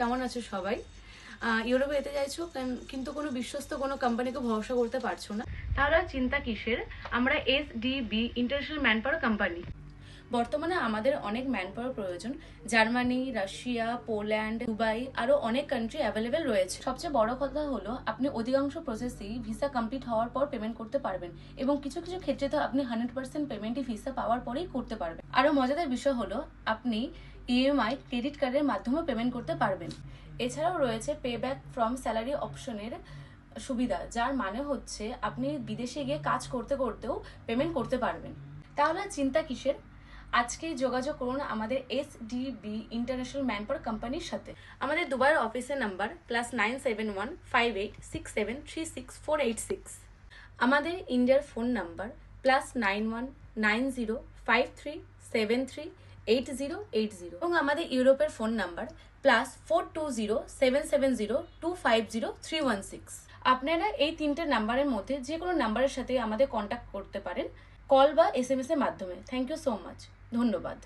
কেমন আছো সবাই? ইউরোপে যেতে চাইছো কিন্তু কোনো বিশ্বস্ত কোনো কোম্পানিকে ভরসা করতে পারছো না, তাহলে আর চিন্তা কিসের? আমরা এসডিবি ইন্টারন্যাশনাল ম্যানপাওয়ার কোম্পানি। বর্তমানে আমাদের অনেক ম্যানপাওয়ার প্রয়োজন। জার্মানি, রাশিয়া, পোল্যান্ড, দুবাই আরো অনেক কান্ট্রি অ্যাভেলেবেল রয়েছে। সবচেয়ে বড় কথা হলো আপনি অধিকাংশ প্রসেসই ভিসা কমপ্লিট হওয়ার পর পেমেন্ট করতে পারবেন, এবং কিছু কিছু ক্ষেত্রে তো আপনি 100% পেমেন্টই ভিসা পাওয়ার পরেই করতে পারবেন। আরো মজাদার বিষয় হলো আপনি ইএমআই ক্রেডিট কার্ডের মাধ্যমে পেমেন্ট করতে পারবেন। এছাড়াও রয়েছে পে ব্যাক ফ্রম স্যালারি অপশনের সুবিধা, যার মানে হচ্ছে আপনি বিদেশে গিয়ে কাজ করতে করতেও পেমেন্ট করতে পারবেন। তাহলে চিন্তা কিসের? আজকেই যোগাযোগ করুন আমাদের এসডিবি ইন্টারন্যাশনাল ম্যানপাওয়ার কোম্পানির সাথে। আমাদের দুবাইয়ের অফিসের নাম্বার +9715863636486। আমাদের ইন্ডিয়ার ফোন নাম্বার +919053738080, এবং আমাদের ইউরোপের ফোন নাম্বার +420770250316। আপনারা এই তিনটে নাম্বারের মধ্যে যে কোনো নাম্বারের সাথে আমাদের কন্ট্যাক্ট করতে পারেন, কল বা SMS এর মাধ্যমে। Thank you so much. ধন্যবাদ।